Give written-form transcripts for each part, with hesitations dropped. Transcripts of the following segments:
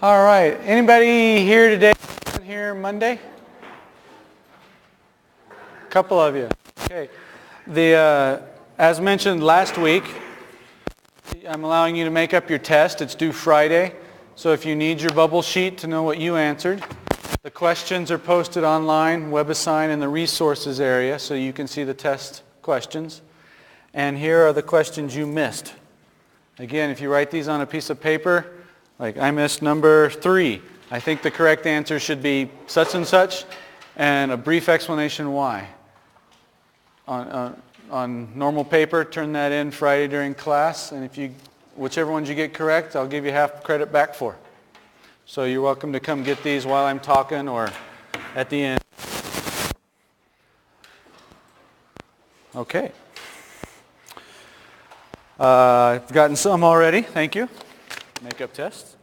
All right. Anybody here today? Here Monday? A couple of you. Okay. As mentioned last week, I'm allowing you to make up your test. It's due Friday. So if you need your bubble sheet to know what you answered, the questions are posted online, WebAssign in the resources area, so you can see the test questions. And here are the questions you missed. Again, if you write these on a piece of paper, like I missed number 3. I think the correct answer should be such and such, and a brief explanation why. On normal paper, turn that in Friday during class, and whichever ones you get correct, I'll give you half credit back for. So you're welcome to come get these while I'm talking or at the end. Okay. I've gotten some already. Thank you. Makeup test.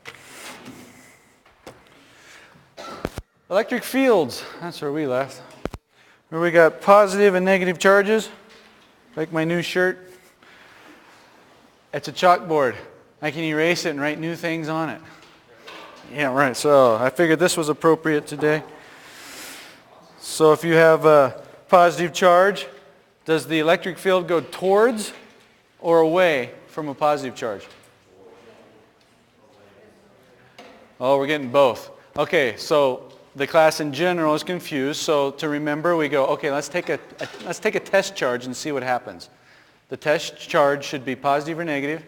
Electric fields. That's where we left. Where we got positive and negative charges. Like my new shirt. It's a chalkboard. I can erase it and write new things on it. Yeah, right. So I figured this was appropriate today. So if you have a positive charge, does the electric field go towards or away from a positive charge? Oh, we're getting both. Okay, so the class in general is confused. So to remember, we go, okay, let's take a test charge and see what happens. The test charge should be positive or negative?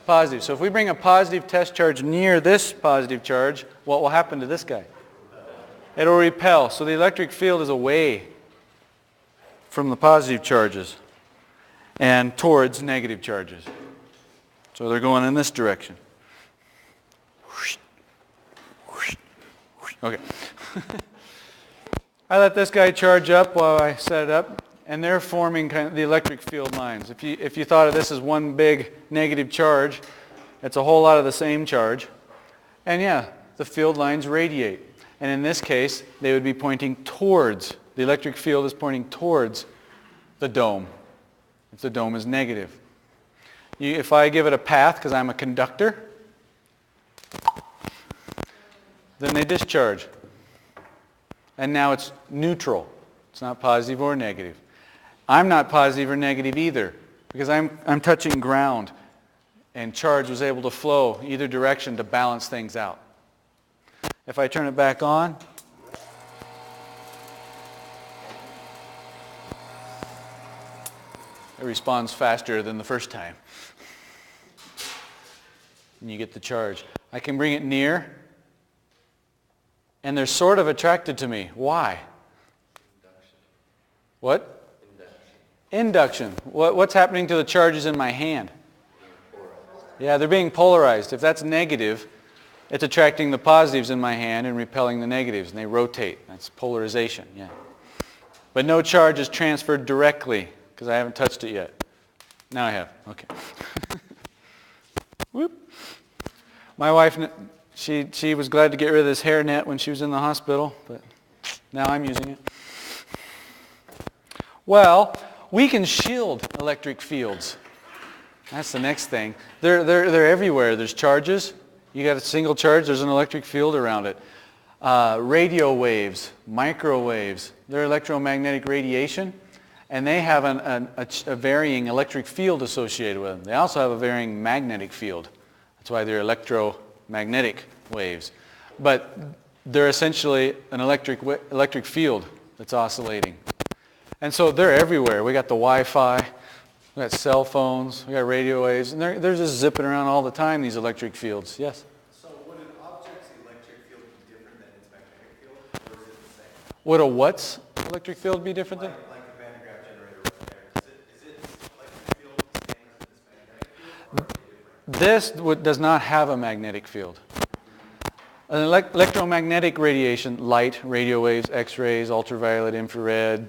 Positive. So if we bring a positive test charge near this positive charge, what will happen to this guy? It'll repel. So the electric field is away from the positive charges and towards negative charges. So they're going in this direction. Okay. I let this guy charge up while I set it up, and they're forming kind of the electric field lines. If you thought of this as one big negative charge, it's a whole lot of the same charge. And yeah, the field lines radiate. And in this case, they would be pointing towards, the electric field is pointing towards the dome, if the dome is negative. If I give it a path, because I'm a conductor, then they discharge. And now it's neutral. It's not positive or negative. I'm not positive or negative either, because I'm touching ground, and charge was able to flow either direction to balance things out. If I turn it back on, it responds faster than the first time. And you get the charge. I can bring it near, and they're sort of attracted to me. Why? Induction. What? Induction. What's happening to the charges in my hand? Yeah, they're being polarized. If that's negative, it's attracting the positives in my hand and repelling the negatives, and they rotate. That's polarization, yeah. But no charge is transferred directly, because I haven't touched it yet. Now I have. Okay. Whoop. My wife, she was glad to get rid of this hairnet when she was in the hospital, but now I'm using it. Well, we can shield electric fields. That's the next thing. They're everywhere. There's charges. You got a single charge, there's an electric field around it. Radio waves, microwaves, they're electromagnetic radiation, and they have a varying electric field associated with them. They also have a varying magnetic field. That's why they're electromagnetic waves. But they're essentially an electric field that's oscillating. And so they're everywhere. We got the Wi-Fi, we got cell phones, we got radio waves, and they're just zipping around all the time, these electric fields. Yes? So would an object's electric field be different than its magnetic field, or is it the same? Would a what's electric field be different than? Like the Van de Graaff generator right there. Is its electric field the same as its magnetic field, or are they different? This does not have a magnetic field. An electromagnetic radiation, light, radio waves, X-rays, ultraviolet, infrared,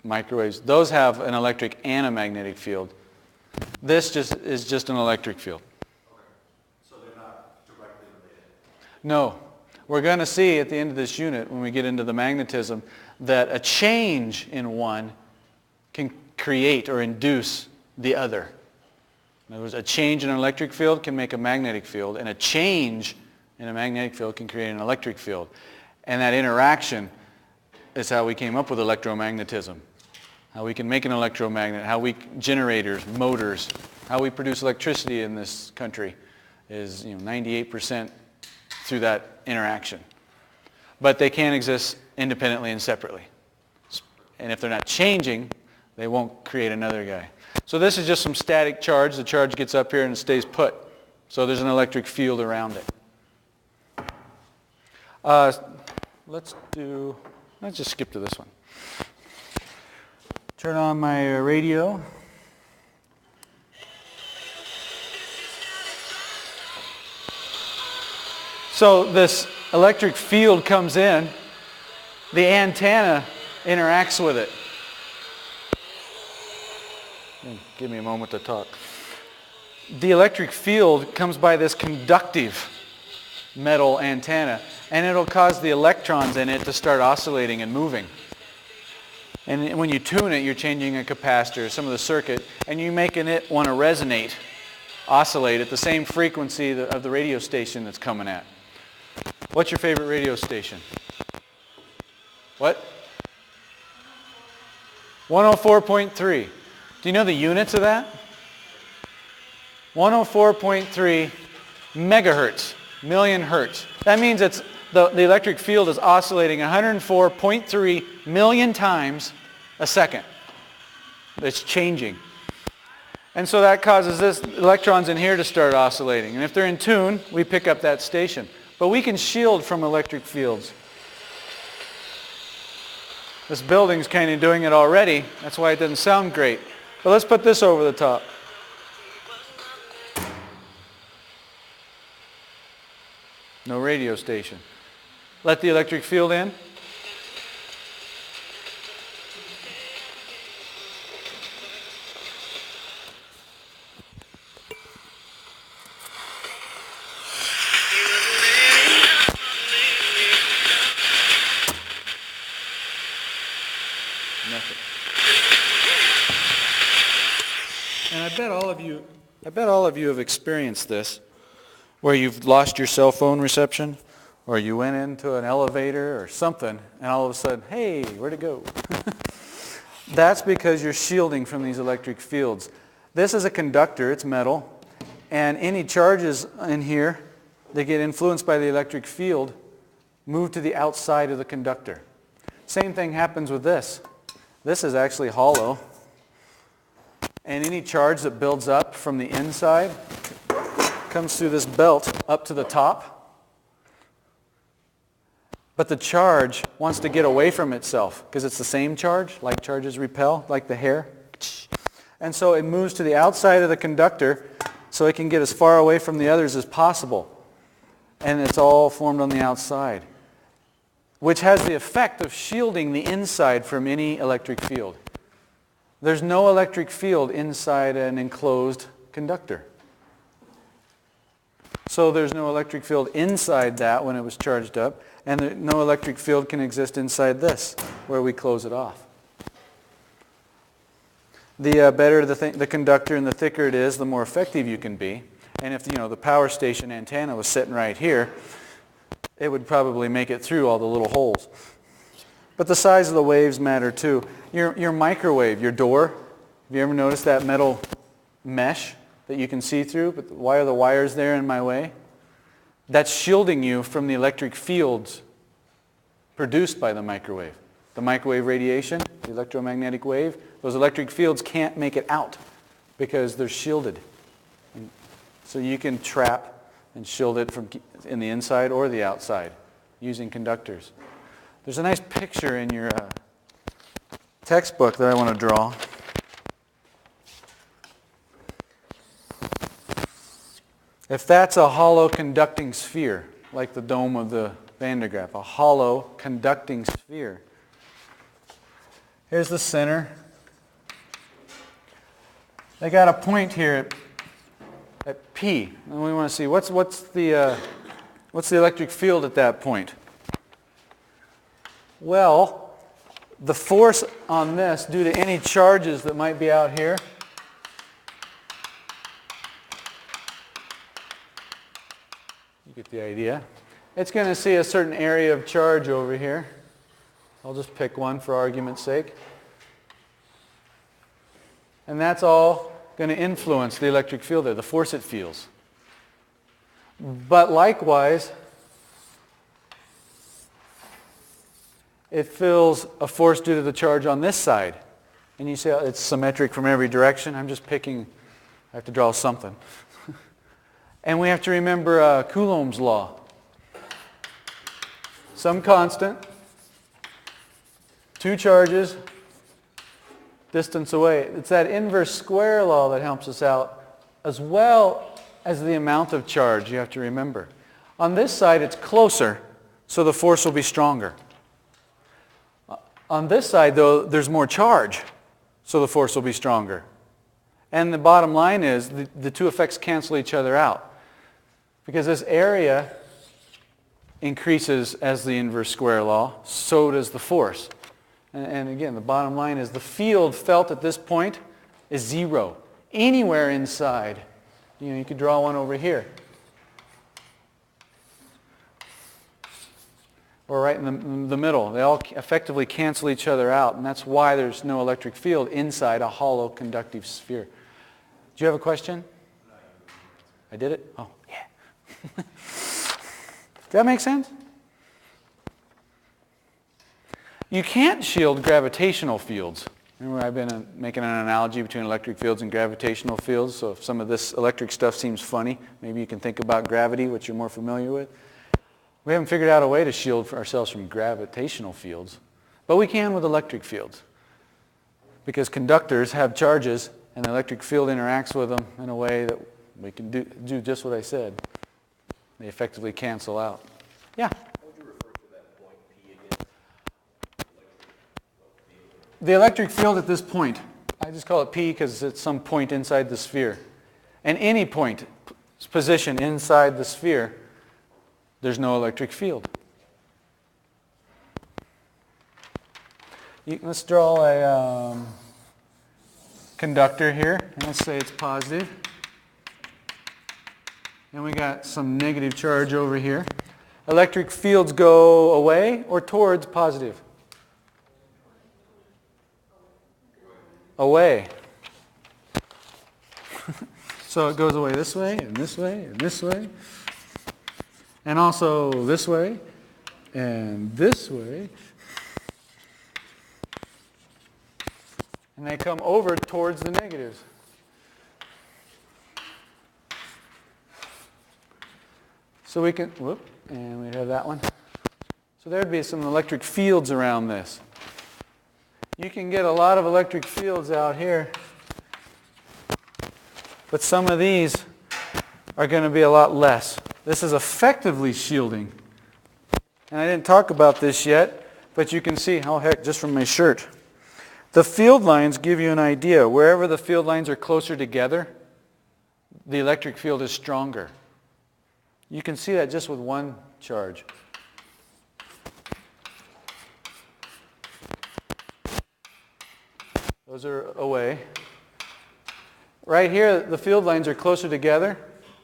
microwaves, those have an electric and a magnetic field. This is just an electric field. Okay. So they're not directly related? No. We're going to see at the end of this unit, when we get into the magnetism, that a change in one can create or induce the other. In other words, a change in an electric field can make a magnetic field, and a change in a magnetic field can create an electric field. And that interaction is how we came up with electromagnetism. How we can make an electromagnet, how we, generators, motors, how we produce electricity in this country is 98% through that interaction. But they can't exist independently and separately. And if they're not changing, they won't create another guy. So this is just some static charge. The charge gets up here and it stays put. So there's an electric field around it. Let's just skip to this one. Turn on my radio. So this electric field comes in. The antenna interacts with it. Give me a moment to talk. The electric field comes by this conductive metal antenna, and it'll cause the electrons in it to start oscillating and moving. And when you tune it, you're changing a capacitor, some of the circuit, and you're making it want to resonate, oscillate at the same frequency of the radio station that's coming at. What's your favorite radio station? What? 104.3. Do you know the units of that? 104.3 megahertz, million hertz. That means it's the electric field is oscillating 104.3 million times a second. It's changing. And so that causes this electrons in here to start oscillating. And if they're in tune, we pick up that station. But we can shield from electric fields. This building's kind of doing it already. That's why it doesn't sound great. But let's put this over the top. No radio station. Let the electric field in. Nothing. And I bet all of you have experienced this, where you've lost your cell phone reception, or you went into an elevator or something, and all of a sudden, hey, where'd it go? That's because you're shielding from these electric fields. This is a conductor, it's metal, and any charges in here that get influenced by the electric field move to the outside of the conductor. Same thing happens with this. This is actually hollow, and any charge that builds up from the inside comes through this belt up to the top. But the charge wants to get away from itself because it's the same charge, like charges repel, like the hair. And so it moves to the outside of the conductor so it can get as far away from the others as possible. And it's all formed on the outside, which has the effect of shielding the inside from any electric field. There's no electric field inside an enclosed conductor. So there's no electric field inside that when it was charged up, and no electric field can exist inside this, where we close it off. The better the conductor and the thicker it is, the more effective you can be. And if the power station antenna was sitting right here, it would probably make it through all the little holes. But the size of the waves matter too. Your microwave, your door, have you ever noticed that metal mesh that you can see through? But why are the wires there in my way? That's shielding you from the electric fields produced by the microwave. The microwave radiation, the electromagnetic wave, those electric fields can't make it out because they're shielded. And so you can trap and shield it from in the inside or the outside using conductors. There's a nice picture in your textbook that I want to draw. If that's a hollow conducting sphere, like the dome of the Van de Graaff, a hollow conducting sphere. Here's the center. They got a point here at P, and we want to see what's the electric field at that point. Well, the force on this, due to any charges that might be out here, you get the idea. It's going to see a certain area of charge over here. I'll just pick one for argument's sake. And that's all going to influence the electric field there, the force it feels. But likewise, it feels a force due to the charge on this side. And you say, oh, it's symmetric from every direction. I'm just picking, I have to draw something. And we have to remember Coulomb's law. Some constant, two charges, distance away. It's that inverse square law that helps us out, as well as the amount of charge you have to remember. On this side, it's closer, so the force will be stronger. On this side, though, there's more charge, so the force will be stronger. And the bottom line is the two effects cancel each other out. Because this area increases as the inverse square law, so does the force. And again, the bottom line is the field felt at this point is zero. Anywhere inside. You could draw one over here. Or right in the middle. They all effectively cancel each other out, and that's why there's no electric field inside a hollow conductive sphere. Do you have a question? I did it? Oh, yeah. Does that make sense? You can't shield gravitational fields. Remember, I've been making an analogy between electric fields and gravitational fields, so if some of this electric stuff seems funny, maybe you can think about gravity, which you're more familiar with. We haven't figured out a way to shield ourselves from gravitational fields, but we can with electric fields. Because conductors have charges, and the electric field interacts with them in a way that we can do just what I said. They effectively cancel out. Yeah? How would you refer to that point P again? The electric field at this point, I just call it P because it's some point inside the sphere. And any point, position inside the sphere, there's no electric field. Let's draw a conductor here, and let's say it's positive. And we got some negative charge over here. Electric fields go away or towards positive? Away. So it goes away this way, and this way, and this way. And also this way, and this way. And they come over towards the negatives. So we can, and we have that one. So there'd be some electric fields around this. You can get a lot of electric fields out here, but some of these are going to be a lot less. This is effectively shielding. And I didn't talk about this yet, but you can see, oh heck, just from my shirt. The field lines give you an idea. Wherever the field lines are closer together, the electric field is stronger. You can see that just with one charge. Those are away. Right here, the field lines are closer together.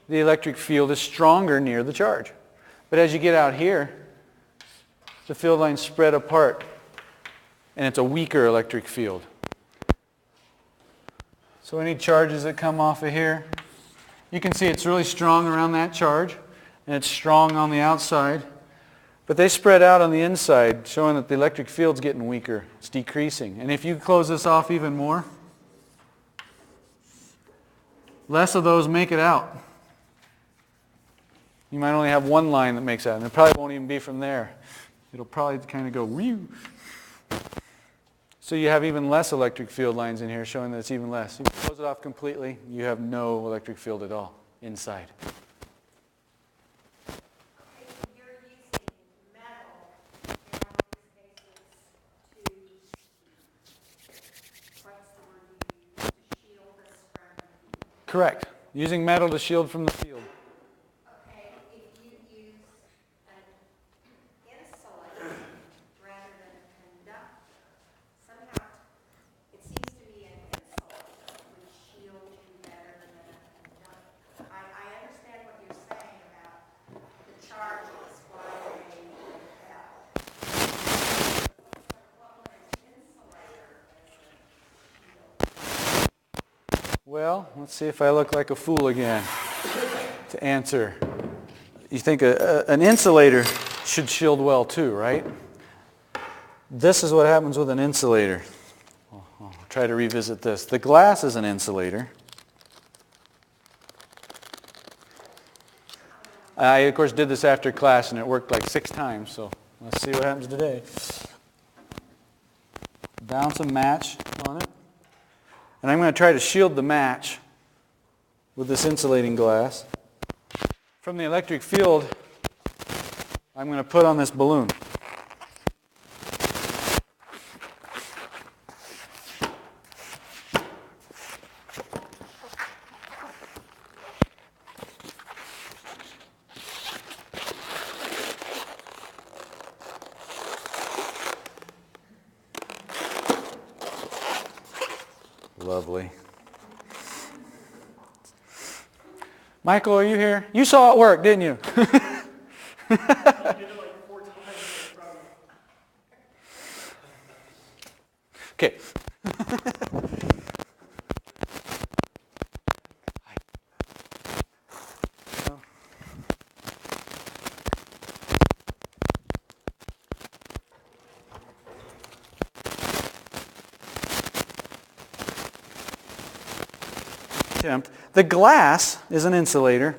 The electric field is stronger near the charge. But as you get out here, the field lines spread apart, and it's a weaker electric field. So any charges that come off of here, you can see it's really strong around that charge, and it's strong on the outside. But they spread out on the inside, showing that the electric field's getting weaker. It's decreasing. And if you close this off even more, less of those make it out. You might only have one line that makes that, and it probably won't even be from there. It'll probably kind of go whew. So you have even less electric field lines in here, showing that it's even less. You close it off completely, you have no electric field at all inside. Correct. Using metal to shield from the field. Okay, if you use an insulator rather than a conductor, somehow it seems to me an insulator would shield you better than a conductor. I understand what you're saying about the charges, why are they held? What would an insulator as a field? Well, let's see if I look like a fool again to answer. You think an insulator should shield well too, right? This is what happens with an insulator. I'll try to revisit this. The glass is an insulator. I, of course, did this after class, and it worked like 6 times, so let's see what happens today. Bounce a match on it. And I'm going to try to shield the match with this insulating glass. From the electric field, I'm going to put on this balloon. Lovely. Michael, are you here? You saw it work, didn't you? Okay. The glass is an insulator,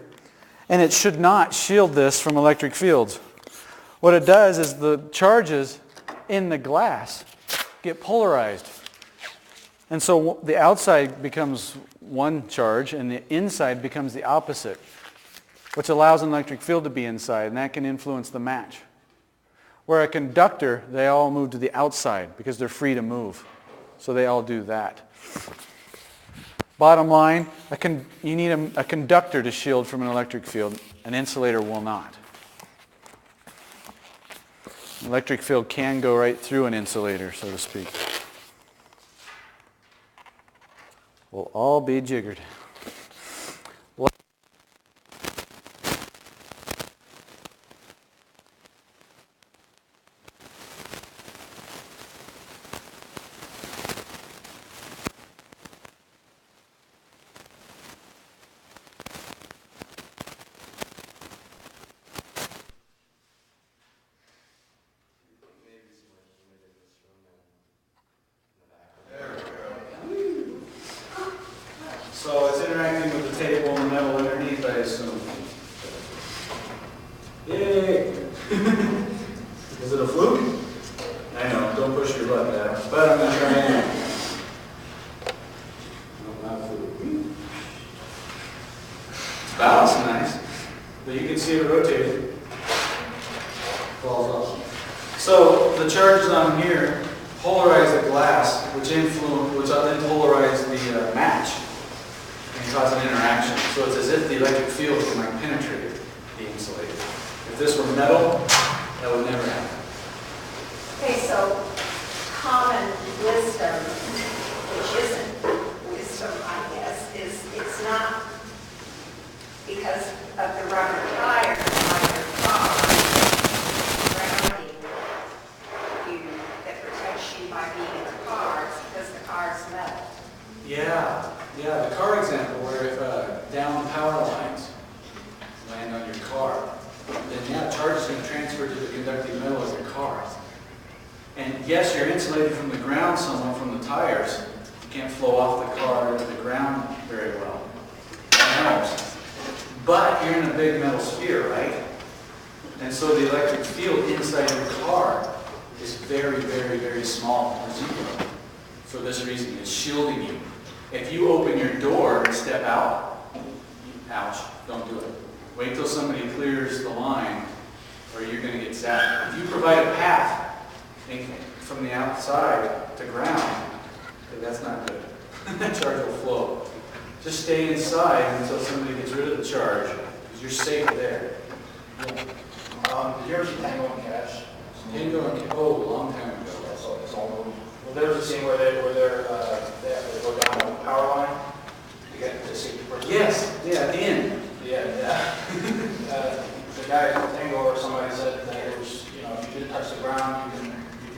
and it should not shield this from electric fields. What it does is the charges in the glass get polarized. And so the outside becomes one charge, and the inside becomes the opposite, which allows an electric field to be inside, and that can influence the match. Where a conductor, they all move to the outside because they're free to move. So they all do that. Bottom line, you need a conductor to shield from an electric field. An insulator will not. An electric field can go right through an insulator, so to speak. We'll all be jiggered. So it's interacting with the table and the metal underneath, I assume. Yay! Is it a fluke? I know, don't push your luck, Adam. But I'm going to try anyway. No, not a fluke. It's balanced nice, but you can see it rotating. Falls off. So the charges on here polarize the glass, which then polarize the match. And cause an interaction. So it's as if the electric field can like penetrate the insulator. If this were metal, that would never happen. Okay, so common wisdom, which isn't wisdom, I guess, is it's not because of the rubber tire on your car grounding you that protects you by being in the car. It's because the car is metal. Yeah, the car example where if down power lines land on your car, then charge is going to transfer to the conducting metal of your car. And yes, you're insulated from the ground somewhat from the tires. You can't flow off the car into the ground very well. It helps. But you're in a big metal sphere, right? And so the electric field inside your car is very, very, very small or zero. For this reason, it's shielding you. If you open your door and step out, ouch, don't do it. Wait till somebody clears the line or you're going to get zapped. If you provide a path from the outside to ground, that's not good. That charge will flow. Just stay inside until somebody gets rid of the charge because you're safe there. Did you ever see Tango and Cash? Tango and Cash, oh, a long time ago. It's all moved. Well, there was a scene where they have to go down a power line to get to the safety person. Yes, yeah, at the end. Yeah. The guy, Tango ground, you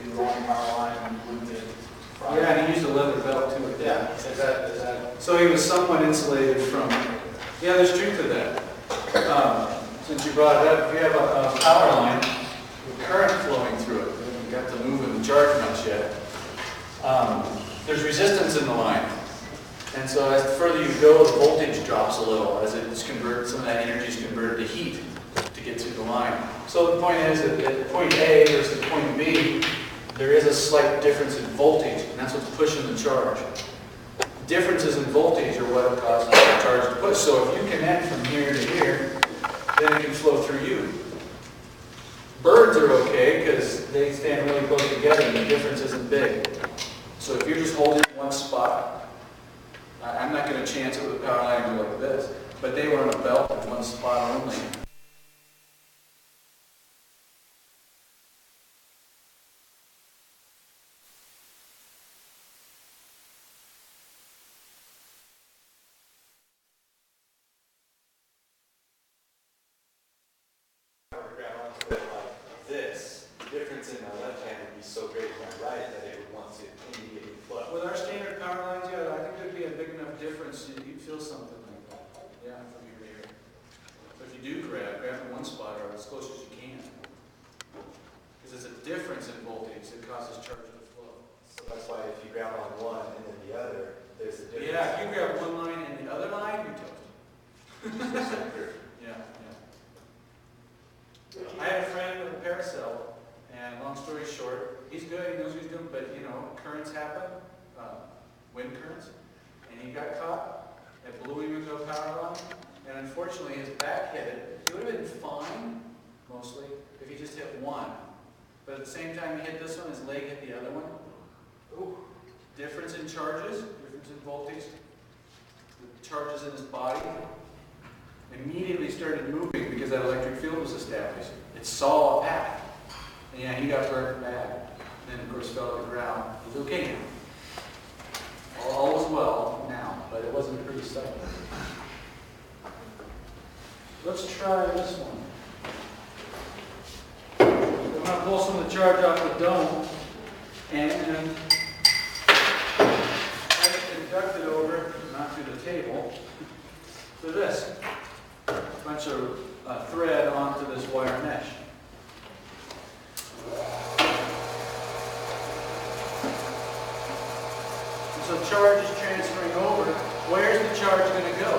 can run a power line and move it. Yeah, and he used a leather belt too. Yeah, is that, So he was somewhat insulated from, yeah, there's truth to that. Since you brought it up, if you have a power line with current flowing through it, we haven't got to move and charge much yet, there's resistance in the line. And so as the further you go, the voltage drops a little as it's converted, some of that energy is converted to heat to get through the line. So the point is that at point A versus point B, there is a slight difference in voltage, and that's what's pushing the charge. Differences in voltage are what causes the charge to push. So if you connect from here to here, then it can flow through you. Birds are okay because they stand really close together and the difference isn't big. So if you're just holding one spot, I'm not going to chance it with a power line like this, but they were on a belt in one spot only. This difference in my left hand would be so great in my right that it would want to immediately flow. With our standard power lines, yeah, I think there'd be a big enough difference you'd feel something like that. Yeah, from here to here. So if you do grab in one spot or as close as you can. Because it's a difference in voltage that causes charge to flow. So that's why if you grab on one and then the other, there's a difference. Yeah, if you grab one line and the other line, you're toast. Yeah, yeah. I had a friend with a paracel, and long story short, he's good, he knows what he's doing, but you know, currents happen, wind currents, and he got caught. It blew him into a power line, and unfortunately his back hit it. He would have been fine, mostly, if he just hit one. But at the same time he hit this one, his leg hit the other one. Ooh. Difference in charges, difference in voltage, the charges in his body. Immediately started moving because that electric field was established. It saw a path. And yeah, he got burnt bad. And then of course fell to the ground. He's okay now. All is well now, but it wasn't a pretty sight. Let's try this one. I'm going to pull some of the charge off the dome and try to conduct it over, not to the table, to this. Bunch of thread onto this wire mesh. And so charge is transferring over. Where's the charge going to go?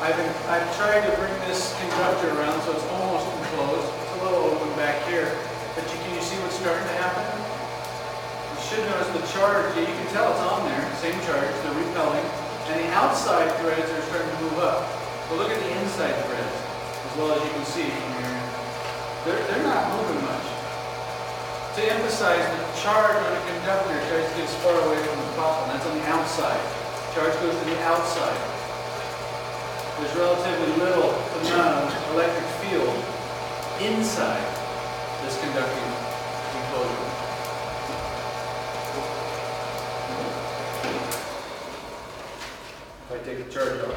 I've tried to bring this conductor around so it's almost enclosed. It's a little open back here, but can you see what's starting to happen? You should notice the charge. You can tell it's on there. Same charge. They're repelling, and the outside threads are starting to move up. But look at the inside threads, as well as you can see from here. They're not moving much. To emphasize, the charge on a conductor tries to get as far away from the possible, and that's on the outside. Charge goes to the outside. There's relatively little to none electric field inside this conducting enclosure. If I take the charge out.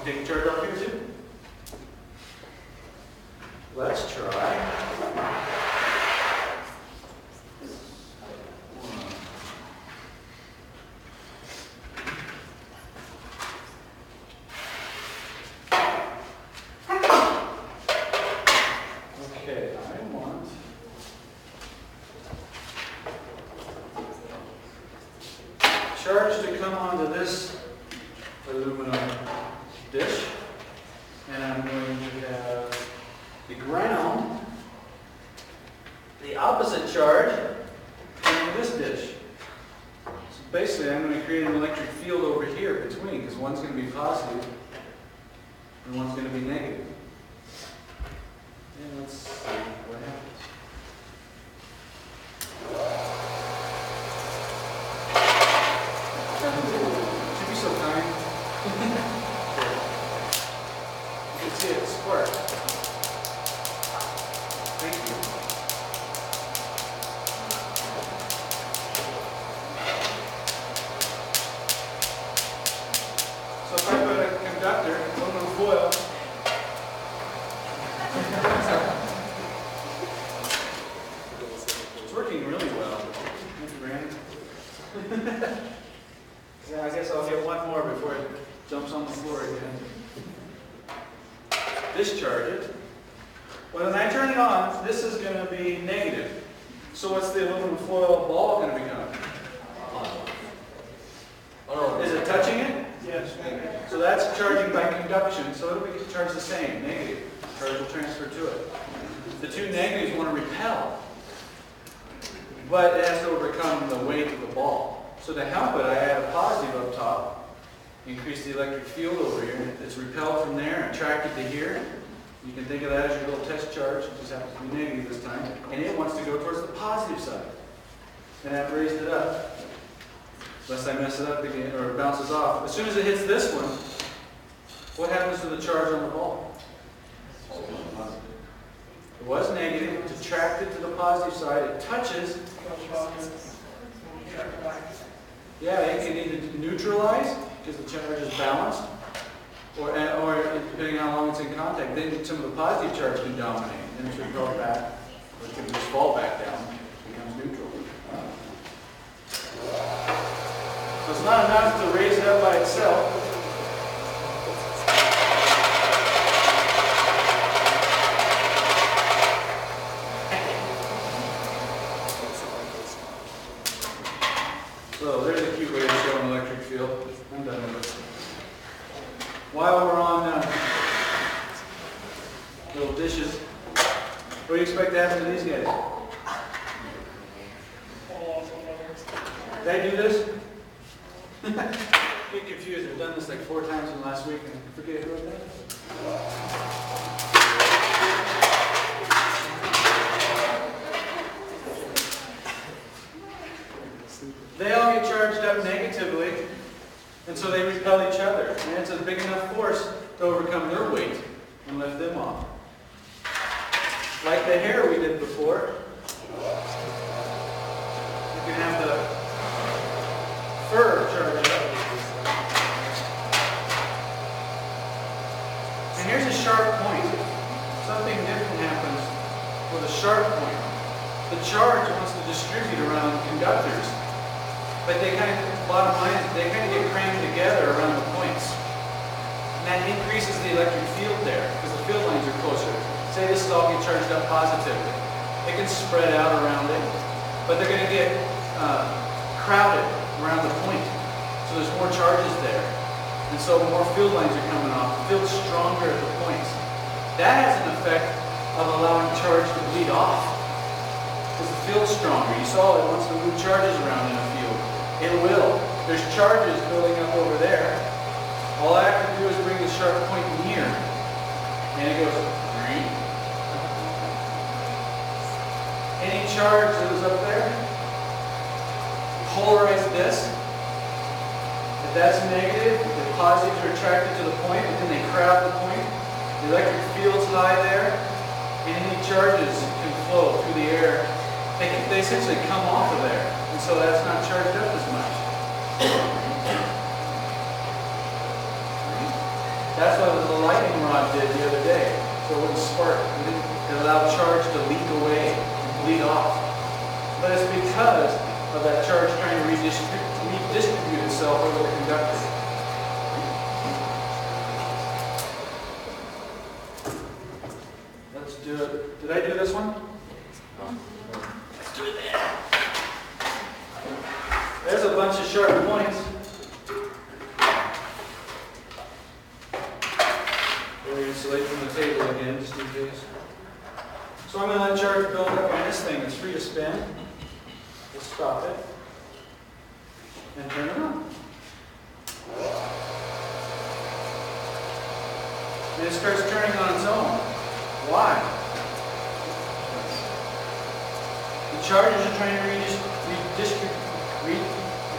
Take the charge off here too. Let's try. Okay, I want charge to come onto this aluminum dish, and I'm going to have the ground, the opposite charge, on this dish. So basically I'm going to create an electric field over here between, because one's going to be positive and one's going to be negative. And let's see what happens. Should be so kind. You can see it spark. Thank you. discharge it. Well, when I turn it on, this is going to be negative. So what's the aluminum foil ball going to become? Is it touching it? Yes. So that's charging by conduction, so it'll be charged the same, negative. Charge will transfer to it. The two negatives want to repel, but it has to overcome the weight of the ball. So to help it, I add a positive up top, increase the electric field over here. It's repelled from there and attracted to here. You can think of that as your little test charge, it just happens to be negative this time. And it wants to go towards the positive side. And I've raised it up. Unless I mess it up again, or it bounces off. As soon as it hits this one, what happens to the charge on the ball? It was negative, it's attracted to the positive side, it touches. Yeah, it can either neutralize, because the charge is balanced, or depending on how long it's in contact, then some of the positive charge can dominate, and it's repelled back, or it can just fall back down, it becomes neutral. So it's not enough to raise it up by itself. So there's a cute way of showing electric field. I'm done with it. While we're on little dishes, what do you expect to happen to these guys? Did I do this? Get confused. I've done this like 4 times in the last week and I forget who wrote that. They all get charged up negatively, and so they repel each other. And it's a big enough force to overcome their weight and lift them off. Like the hair we did before, you can have the fur charge up. And here's a sharp point. Something different happens with a sharp point. The charge wants to distribute around conductors. But they kind of, bottom line is, they kind of get crammed together around the points. And that increases the electric field there, because the field lines are closer. Say this is all get charged up positively. They can spread out around it, but they're going to get crowded around the point. So there's more charges there. And so more field lines are coming off. The field's stronger at the points. That has an effect of allowing charge to bleed off. Because the field's stronger. You saw it wants to move charges around in a field. It will. There's charges building up over there. All I have to do is bring the sharp point near. And it goes green. Any charge that was up there, polarize this. If that's negative, the positives are attracted to the point, and then they crowd the point. The electric field's high there, and any charges can flow through the air. They essentially come off of there, and so that's not charged up as much. That's what the lightning rod did the other day, so it wouldn't spark. It allowed charge to leak away and bleed off. But it's because of that charge trying to redistribute itself over the conductor. Let's do it. Did I do this one? Let's do it there. There's a bunch of sharp points. We'll insulate from the table again, just in case. So I'm going to let charge build up on this thing. It's free to spin. We'll stop it. And turn it on. And it starts turning on its own. Why? The charges are trying to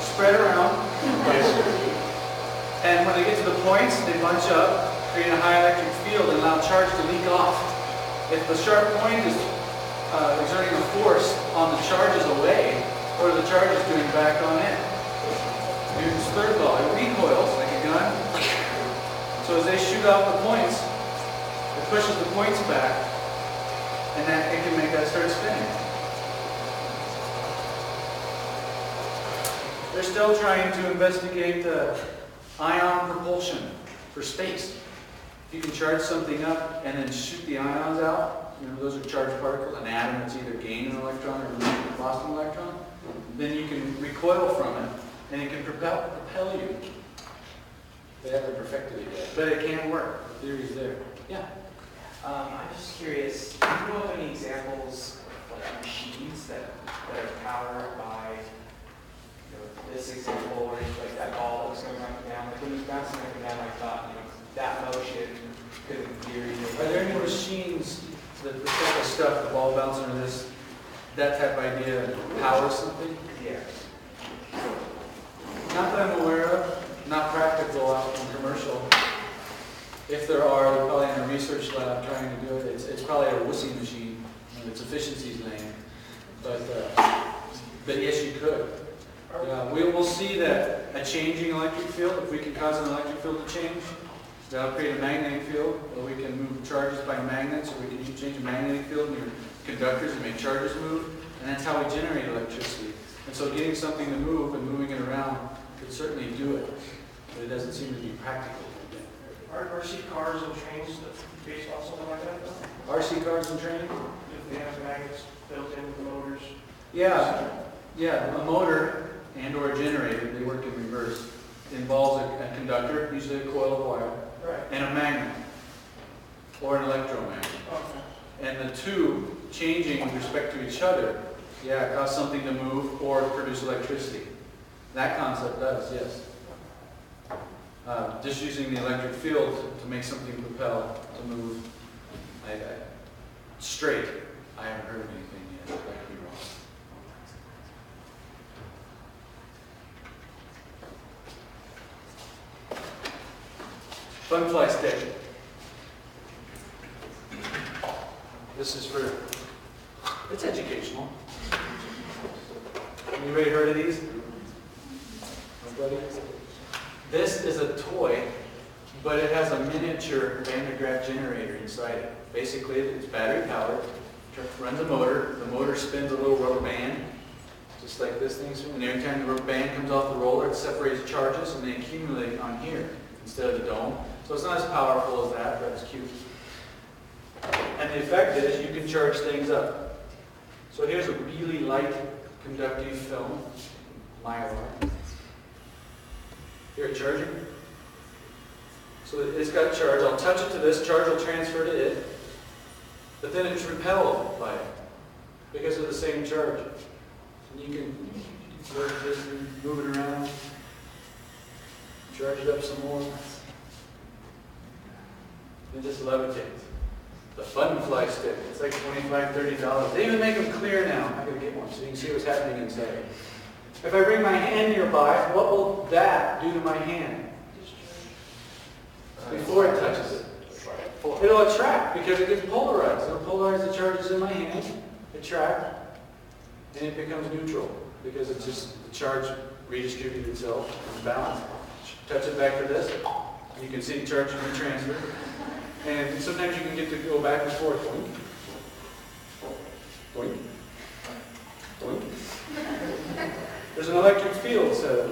spread around. And when they get to the points, they bunch up, create a high electric field, and allow charge to leak off. If the sharp point is exerting a force on the charges away, what are the charges doing back on it? Newton's third law. It recoils like a gun. So as they shoot off the points, it pushes the points back, and that it can make that start spinning. They're still trying to investigate ion propulsion for space. If you can charge something up and then shoot the ions out, those are charged particles, an atom that's either gained an electron or lost an electron, then you can recoil from it and it can propel you. They haven't perfected it yet, but it can work. The theory's there. Yeah. I'm just curious, do you know of any examples of like machines that are powered by this example or like that ball that was going up and down? Like when it was bouncing up and down, I thought, that motion could in theory. Are there any machines that the type of stuff, the ball bouncing or this, that type of idea power something? Yeah. Not that I'm aware of, not practical out in commercial. If there are, they're probably in a research lab trying to do it. It's probably a wussy machine. Its efficiency's lame. But yes, you could. We'll see that a changing electric field, if we can cause an electric field to change, that'll create a magnetic field, or we can move charges by magnets, or we can change a magnetic field in your conductors and make charges move, and that's how we generate electricity. And so getting something to move and moving it around could certainly do it, but it doesn't seem to be practical. Are RC cars and trains based off something like that, though? RC cars and trains? If they have magnets built into the motors? Yeah, a motor and or a generator, they work in reverse. It involves a conductor, usually a coil of wire, Right. and a magnet, or an electromagnet. Okay. And the two changing with respect to each other, cause something to move or produce electricity. That concept does, yes. Just using the electric field to make something propel, to move straight. I haven't heard of anything yet. That could be wrong. Fun fly stick. This is for, it's educational. Anybody heard of these? Nobody? This is a toy, but it has a miniature Van de Graaff generator inside it. Basically, it's battery powered, runs a motor. The motor spins a little rubber band, just like this thing. And every time the rubber band comes off the roller, it separates charges and they accumulate on here instead of the dome. So it's not as powerful as that, but it's cute. And the effect is you can charge things up. So here's a really light conductive film, mylar. Here it's charging. So it's got charge. I'll touch it to this, charge will transfer to it. But then it's repelled by it because of the same charge. And you can work this and move it around, charge it up some more, and just levitate. The fun fly stick. It's like $25, $30. They even make them clear now. I gotta get one so you can see what's happening inside. If I bring my hand nearby, what will that do to my hand? Before it touches it. It'll attract because it gets polarized. It'll polarize the charges in my hand, attract, and it becomes neutral because it's just the charge redistributed itself and balanced. Touch it back to this. You can see the charge being transferred. And sometimes you can get to go back and forth. Doink. Doink. Doink. There's an electric field set up.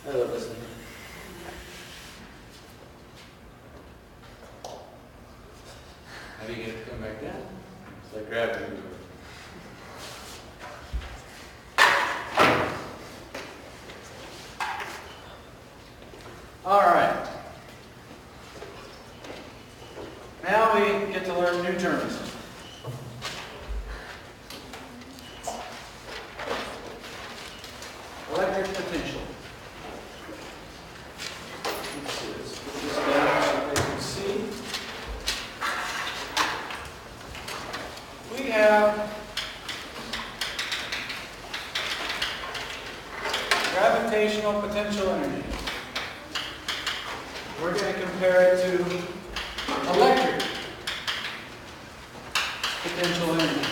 I love this thing. How do you get it to come back down? It's like gravity. All right. Now we get to learn new terms. Electric potential. Let's see this. Put this down so they can see. We have gravitational potential energy. We're going to compare it to electric potential energy.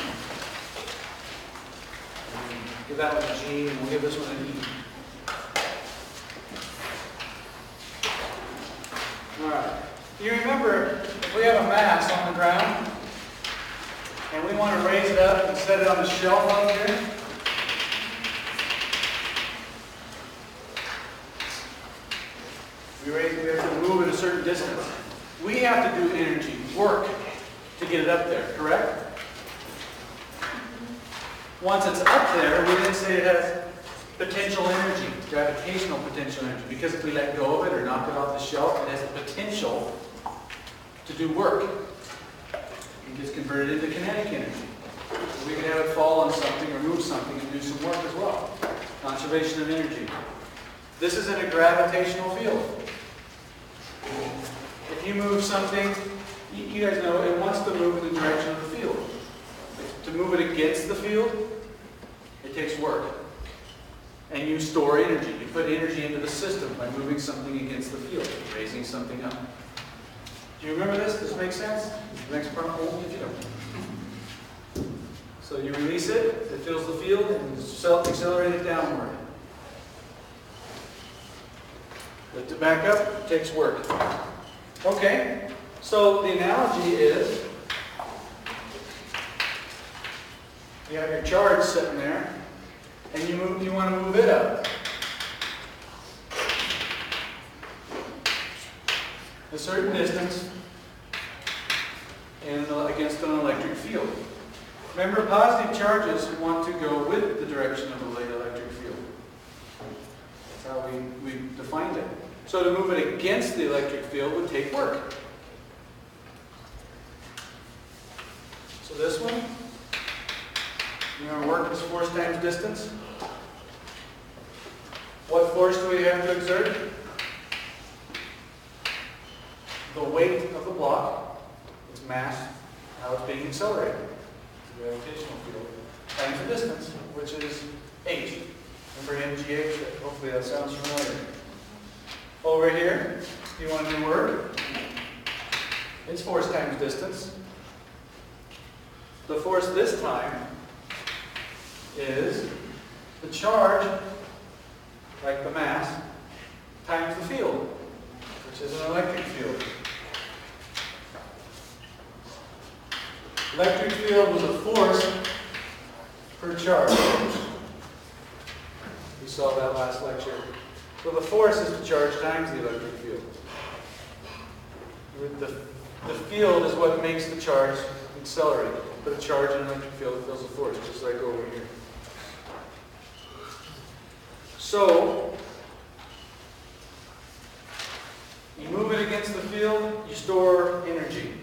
Give that one a G, and we'll give this one an E. All right. You remember, if we have a mass on the ground, and we want to raise it up and set it on the shelf up here, We have to move at a certain distance. We have to do energy, work, to get it up there, correct? Once it's up there, we then say it has potential energy, gravitational potential energy, because if we let go of it or knock it off the shelf, it has the potential to do work. It gets converted into kinetic energy. We can have it fall on something or move something and do some work as well. Conservation of energy. This is in a gravitational field. If you move something, you guys know it wants to move in the direction of the field. To move it against the field, it takes work. And you store energy. You put energy into the system by moving something against the field, raising something up. Do you remember this? Does this make sense? The next part, if you don't. So you release it, it fills the field, and accelerate it downward. Lift it back up, it takes work. Okay, so the analogy is, you have your charge sitting there, and you want to move it up. A certain distance against an electric field. Remember, positive charges want to go with the direction of the electric field. That's how we defined it. So to move it against the electric field would take work. So this one, you want to work is force times distance. What force do we have to exert? The weight of the block, its mass, how it's being accelerated. The gravitational field times the distance, which is h. Remember mgh? Hopefully that sounds familiar. Over here, you want to do work. It's force times distance. The force this time is the charge, like the mass, times the field, which is an electric field. Electric field was a force per charge. We saw that last lecture. So the force is the charge times the electric field. The field is what makes the charge accelerate. Put a charge in an electric field, it feels a force, just like over here. So, you move it against the field, you store energy.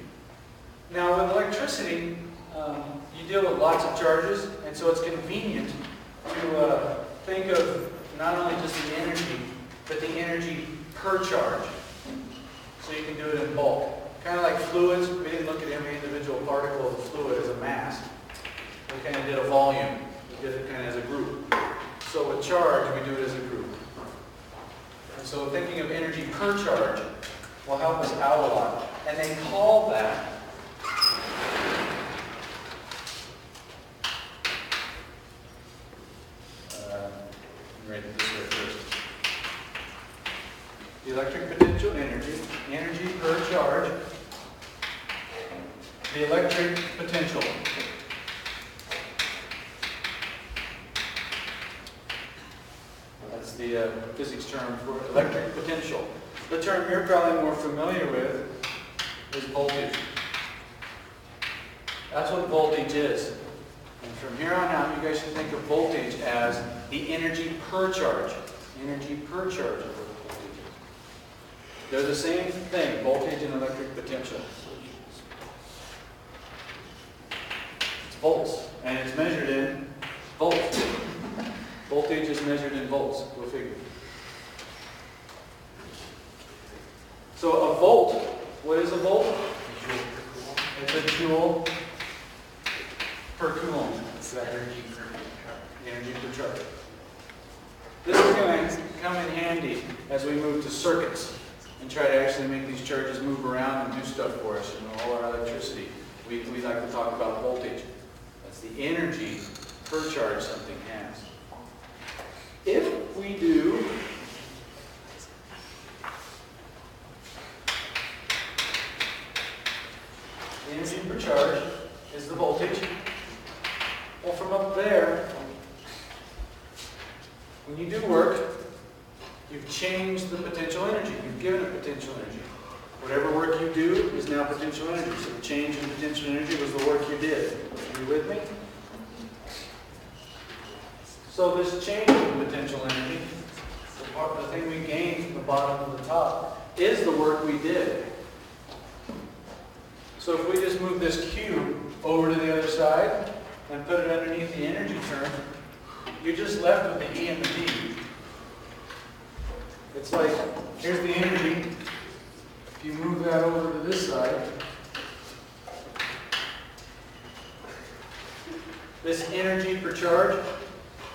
Now with electricity, you deal with lots of charges, and so it's convenient to think of not only just the energy, but the energy per charge. So you can do it in bulk. Kind of like fluids, we didn't look at every individual particle of the fluid as a mass. We kind of did a volume. We did it kind of as a group. So with charge, we do it as a group. And so thinking of energy per charge will help us out a lot. And they call that write this way first. The electric potential energy, energy per charge, the electric potential. That's the physics term for electric potential. The term you're probably more familiar with is voltage. That's what voltage is. And from here on out, you guys should think of voltage as the energy per charge. Energy per charge is what voltage is. They're the same thing, voltage and electric potential. It's volts, and it's measured in volts. Voltage is measured in volts, go figure. So a volt, what is a volt? It's a joule per Coulomb. It's that energy per charge. This is going to come in handy as we move to circuits and try to actually make these charges move around and do stuff for us. You know, all our electricity. We like to talk about voltage. That's the energy per charge something has. If we do the energy per charge is the voltage. Well, from up there, when you do work, You've changed the potential energy. You've given it potential energy. Whatever work you do is now potential energy. So the change in potential energy was the work you did. Are you with me? So this change in potential energy, the thing we gained from the bottom to the top, is the work we did. So if we just move this cube over to the other side and put it underneath the energy term, you're just left with the E and the D. It's like, here's the energy. If you move that over to this side, this energy per charge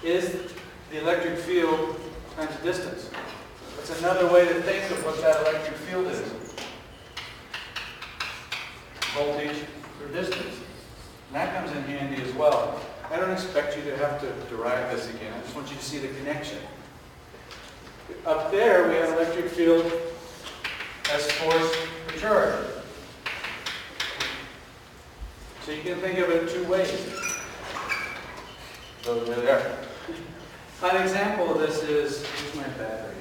is the electric field times distance. That's another way to think of what that electric field is. Voltage or distance. And that comes in handy as well. I don't expect you to have to derive this again. I just want you to see the connection. Up there we have electric field as force per charge. So you can think of it two ways. So there they are. An example of this is, here's my battery.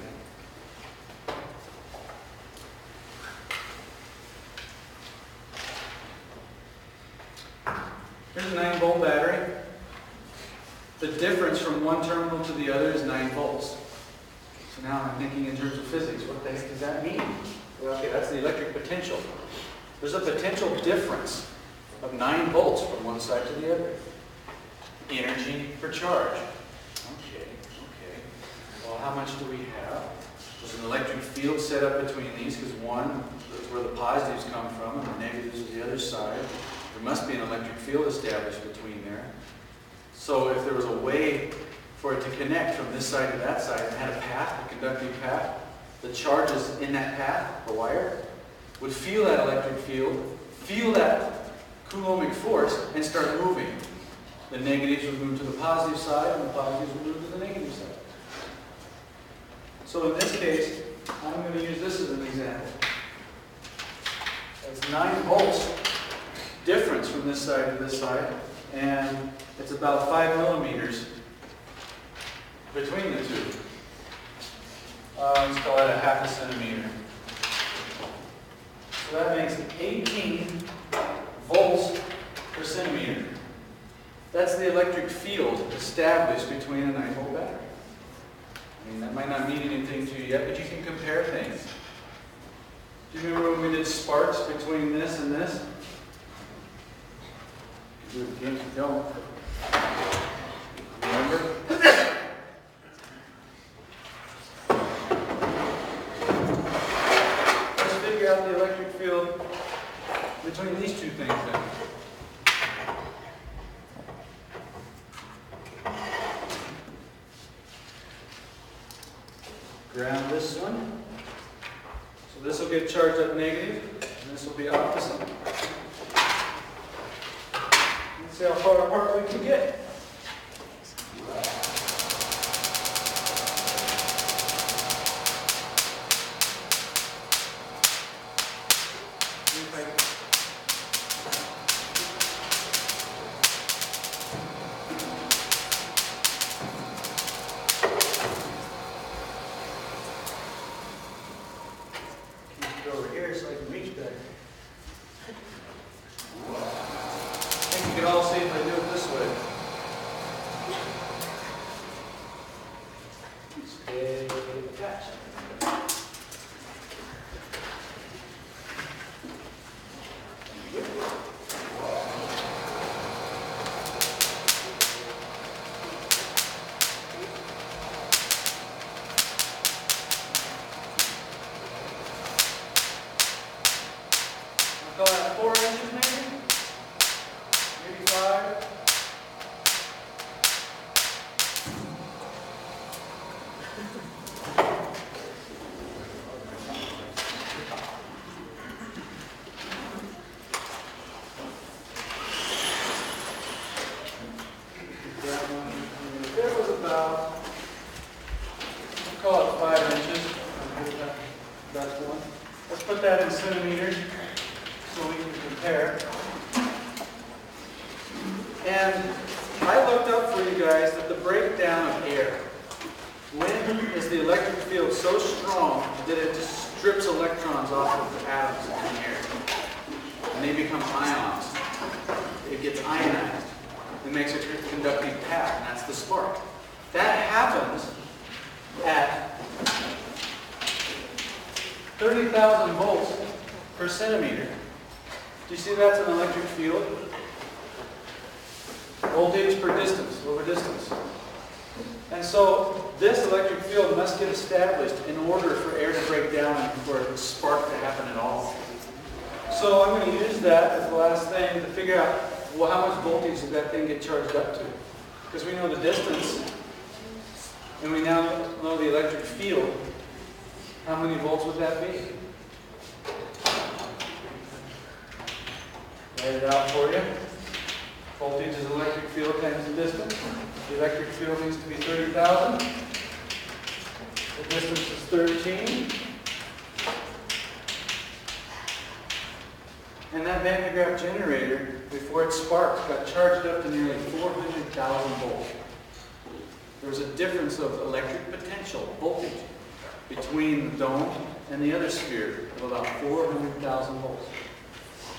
Here's a 9-volt battery. The difference from one terminal to the other is 9 volts. So now I'm thinking in terms of physics. What the heck does that mean? Well, okay, that's the electric potential. There's a potential difference of 9 volts from one side to the other. Energy per charge. Okay. Well, how much do we have? There's an electric field set up between these because one is where the positives come from and the negatives are the other side. There must be an electric field established between there. So if there was a way for it to connect from this side to that side and had a path, a conducting path, the charges in that path, the wire, would feel that electric field, feel that Coulombic force, and start moving. The negatives would move to the positive side, and the positives would move to the negative side. So in this case, I'm going to use this as an example. It's 9 volts difference from this side to this side, and it's about 5 millimeters between the two. Let's call it a half a centimeter. So that makes 18 volts per centimeter. That's the electric field established between a 9-volt battery. I mean, that might not mean anything to you yet, but you can compare things. Do you remember when we did sparks between this and this? You do it again if you don't. Remember? Let's figure out the electric field between these two things then. Ground this one. So this will get charged up negative, and this will be opposite. Let's see how far apart we can get. Over here so I can reach better. I think you can all see if I do it this way. Stay attached. Call that 4 inches maybe? Maybe 5? There was about, we'll call it 5 inches. That's one. Let's put that in centimeters, so we can compare. And I looked up for you guys that the breakdown of air When is the electric field so strong that it just strips electrons off of the atoms in the air? And they become ions. It gets ionized. It makes a conducting path, and that's the spark. That happens at 30,000 volts per centimeter. Do you see that's an electric field? Voltage per distance, over distance. And so this electric field must get established in order for air to break down and for a spark to happen at all. So I'm going to use that as the last thing to figure out, well, how much voltage does that thing get charged up to? Because we know the distance, and we now know the electric field. How many volts would that be? Write it out for you. Voltage is electric field times the distance. The electric field needs to be 30,000. The distance is 13. And that Van de Graaff generator, before it sparked, got charged up to nearly 400,000 volts. There was a difference of electric potential, voltage, between the dome and the other sphere of about 400,000 volts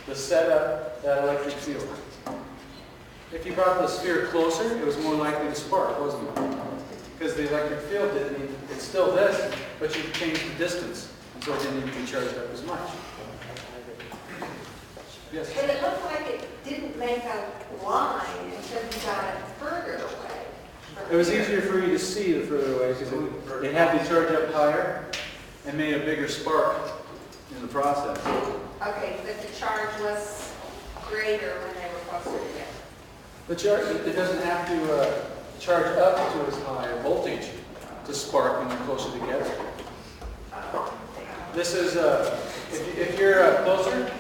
to set up that electric field. If you brought the sphere closer, it was more likely to spark, wasn't it? Because the electric field didn't need, it's still this, but you changed the distance, and so it didn't need to be charged up as much. Yes? But it looked like it didn't make a line until you got it further away. It was easier for you to see the further away because it had to charge up higher and made a bigger spark in the process. Okay, but the charge was greater when they were closer together. The charge, it doesn't have to charge up to as high a voltage to spark when they're closer together. This is, if you're closer,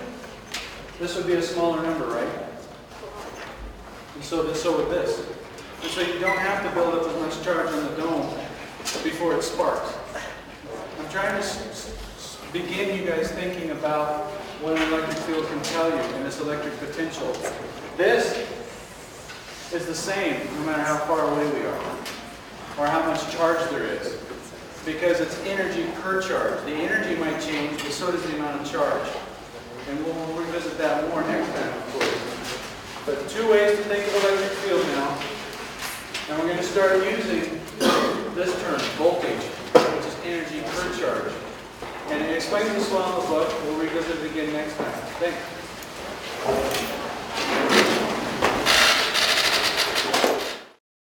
this would be a smaller number, right? And so would this. And so you don't have to build up as much charge on the dome before it sparks. I'm trying to begin you guys thinking about what an electric field can tell you and this electric potential. This is the same no matter how far away we are or how much charge there is, because it's energy per charge. The energy might change, but so does the amount of charge. And we'll revisit that more next time, of course. But two ways to think of electric field now. And we're going to start using this term, voltage, which is energy per charge. And it explains this well in the book. We'll revisit it again next time. Thanks.